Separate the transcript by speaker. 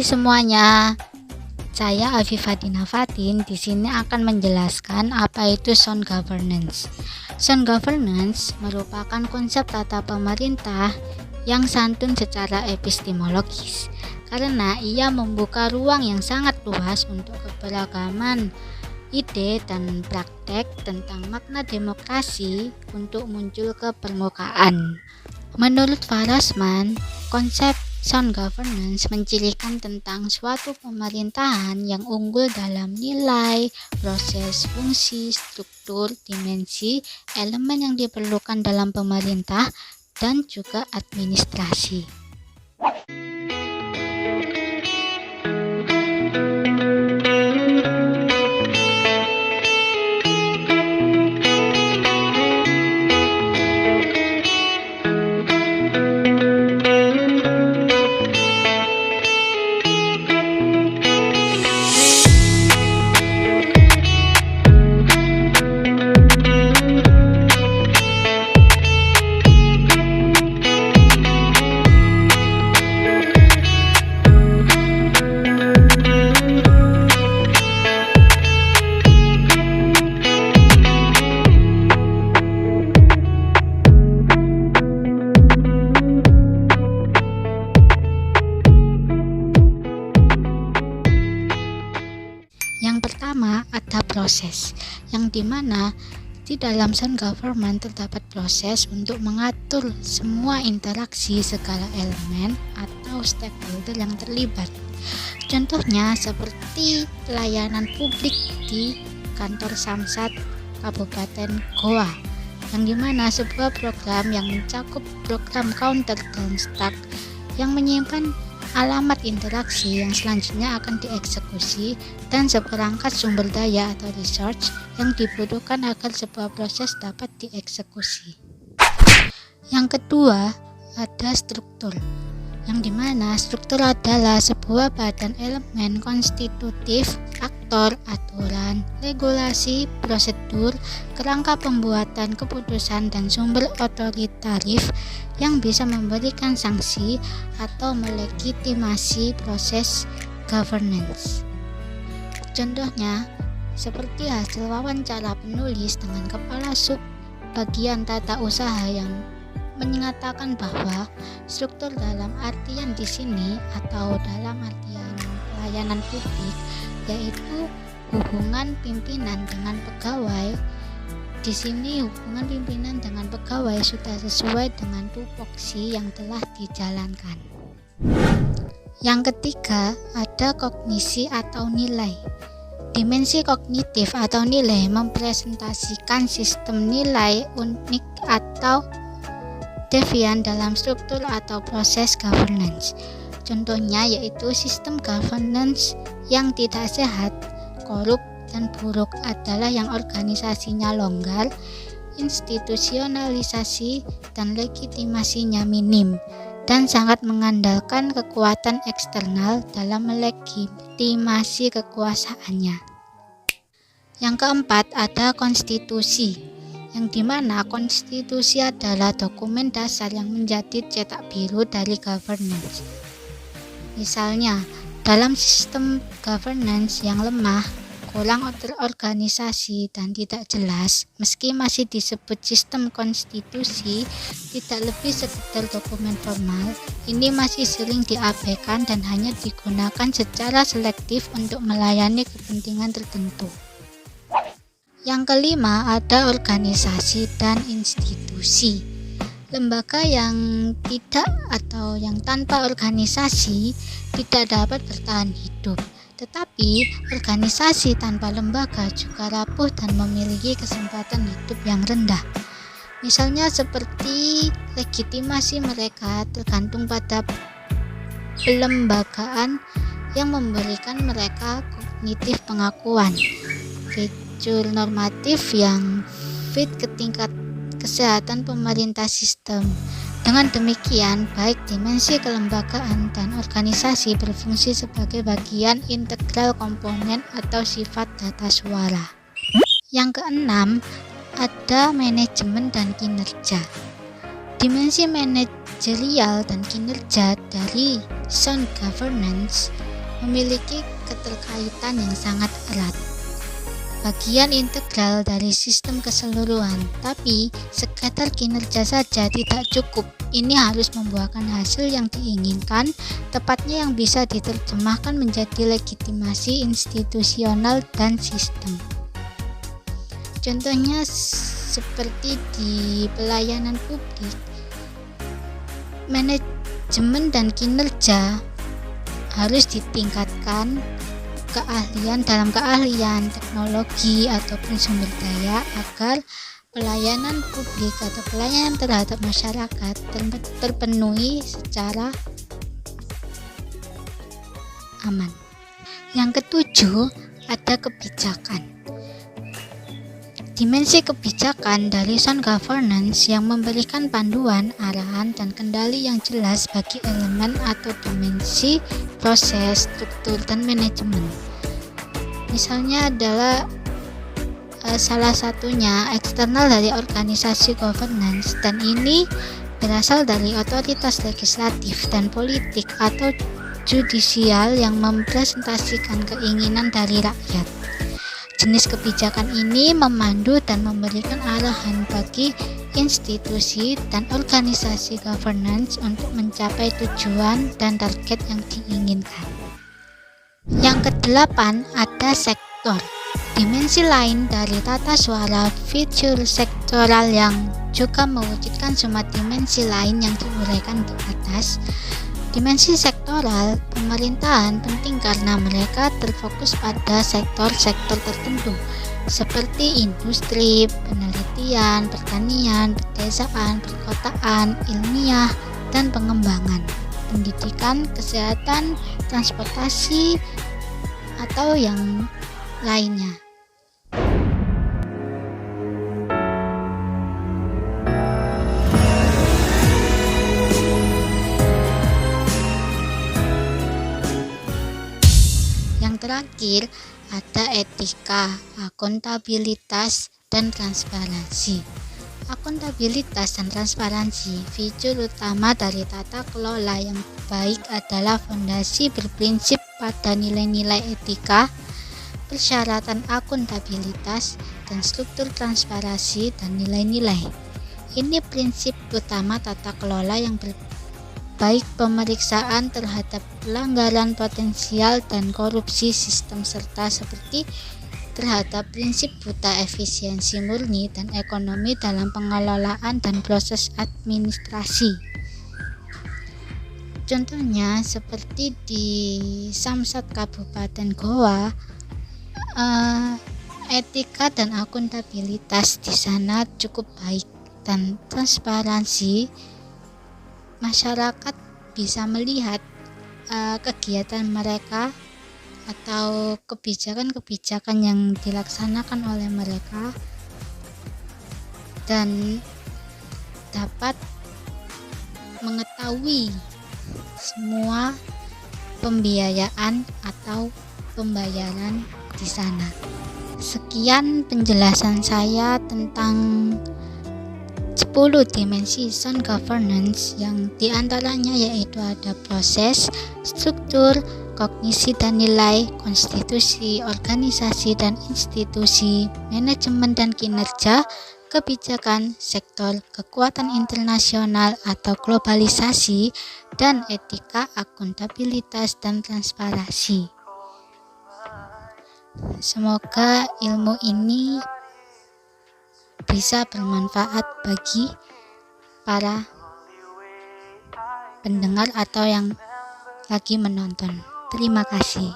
Speaker 1: semuanya, saya Afifah Dina Fatin di sini akan menjelaskan apa itu sound governance. Sound governance merupakan konsep tata pemerintah yang santun secara epistemologis karena ia membuka ruang yang sangat luas untuk keberagaman ide dan praktek tentang makna demokrasi untuk muncul ke permukaan. Menurut Farasman, konsep sound governance mencirikan tentang suatu pemerintahan yang unggul dalam nilai, proses, fungsi, struktur, dimensi, elemen yang diperlukan dalam pemerintah, dan juga administrasi. Yang pertama ada proses, yang dimana di dalam sound government terdapat proses untuk mengatur semua interaksi segala elemen atau stakeholder yang terlibat. Contohnya seperti pelayanan publik di kantor Samsat Kabupaten Goa, yang dimana sebuah program yang mencakup program counter dan stack yang menyimpan alamat interaksi yang selanjutnya akan dieksekusi dan seperangkat sumber daya atau resource yang dibutuhkan agar sebuah proses dapat dieksekusi. Yang kedua ada struktur, yang dimana struktur adalah sebuah badan elemen konstitutif, aktor, aturan, regulasi, prosedur, kerangka pembuatan keputusan dan sumber otoritatif yang bisa memberikan sanksi atau melegitimasi proses governance. Contohnya seperti hasil wawancara penulis dengan kepala sub bagian tata usaha yang menyatakan bahwa struktur dalam artian di sini atau dalam artian pelayanan publik yaitu hubungan pimpinan dengan pegawai. Di sini hubungan pimpinan dengan pegawai sudah sesuai dengan tupoksi yang telah dijalankan. Yang ketiga ada kognisi atau nilai. Dimensi kognitif atau nilai mempresentasikan sistem nilai unik atau devian dalam struktur atau proses governance. Contohnya yaitu sistem governance yang tidak sehat, korup, dan buruk adalah yang organisasinya longgar, institusionalisasi, dan legitimasinya minim, dan sangat mengandalkan kekuatan eksternal dalam melegitimasi kekuasaannya. Yang keempat ada konstitusi, yang dimana konstitusi adalah dokumen dasar yang menjadi cetak biru dari governance. Misalnya, dalam sistem governance yang lemah, kurang terorganisasi dan tidak jelas, meski masih disebut sistem konstitusi, tidak lebih sekedar dokumen formal, ini masih sering diabaikan dan hanya digunakan secara selektif untuk melayani kepentingan tertentu. Yang kelima ada organisasi dan institusi. Lembaga yang tidak atau yang tanpa organisasi tidak dapat bertahan hidup. Tetapi organisasi tanpa lembaga juga rapuh dan memiliki kesempatan hidup yang rendah. Misalnya seperti legitimasi mereka tergantung pada pelembagaan yang memberikan mereka kognitif pengakuan, fitur normatif yang fit ke tingkat kesehatan pemerintah sistem. Dengan demikian, baik dimensi kelembagaan dan organisasi berfungsi sebagai bagian integral komponen atau sifat data suara. Yang keenam, ada manajemen dan kinerja. Dimensi manajerial dan kinerja dari sound governance memiliki keterkaitan yang sangat erat, bagian integral dari sistem keseluruhan. Tapi sekadar kinerja saja tidak cukup. Ini harus membuahkan hasil yang diinginkan, tepatnya yang bisa diterjemahkan menjadi legitimasi institusional dan sistem. Contohnya seperti di pelayanan publik, manajemen dan kinerja harus ditingkatkan dalam keahlian teknologi ataupun sumber daya agar pelayanan publik atau pelayanan terhadap masyarakat terpenuhi secara aman. Yang ketujuh, ada kebijakan. Dimensi kebijakan dari sound governance yang memberikan panduan, arahan, dan kendali yang jelas bagi elemen atau dimensi proses, struktur, dan manajemen. Misalnya adalah salah satunya eksternal dari organisasi governance, dan ini berasal dari otoritas legislatif dan politik atau judisial yang mempresentasikan keinginan dari rakyat. Jenis kebijakan ini memandu dan memberikan arahan bagi institusi dan organisasi governance untuk mencapai tujuan dan target yang diinginkan. Yang kedelapan, ada sektor. Dimensi lain dari tata suara fitur sektoral yang juga mewujudkan semua dimensi lain yang diuraikan di atas. Dimensi sektoral pemerintahan penting karena mereka terfokus pada sektor-sektor tertentu seperti industri, penelitian, pertanian, pedesaan, perkotaan, ilmiah, dan pengembangan, pendidikan, kesehatan, transportasi, atau yang lainnya. Terakhir, ada etika, akuntabilitas, dan transparansi. Akuntabilitas dan transparansi, fitur utama dari tata kelola yang baik adalah fondasi berprinsip pada nilai-nilai etika, persyaratan akuntabilitas, dan struktur transparansi dan nilai-nilai. Ini prinsip utama tata kelola yang baik pemeriksaan terhadap pelanggaran potensial dan korupsi sistem serta seperti terhadap prinsip buta efisiensi murni dan ekonomi dalam pengelolaan dan proses administrasi. Contohnya seperti di Samsat Kabupaten Goa, etika dan akuntabilitas di sana cukup baik dan transparansi. Masyarakat bisa melihat kegiatan mereka atau kebijakan-kebijakan yang dilaksanakan oleh mereka dan dapat mengetahui semua pembiayaan atau pembayaran di sana. Sekian penjelasan saya tentang 10 dimensi sound governance yang diantaranya yaitu ada proses, struktur, kognisi dan nilai, konstitusi, organisasi dan institusi, manajemen dan kinerja, kebijakan, sektor, kekuatan internasional atau globalisasi, dan etika, akuntabilitas, dan transparansi. Semoga ilmu ini bisa bermanfaat bagi para pendengar atau yang lagi menonton. Terima kasih.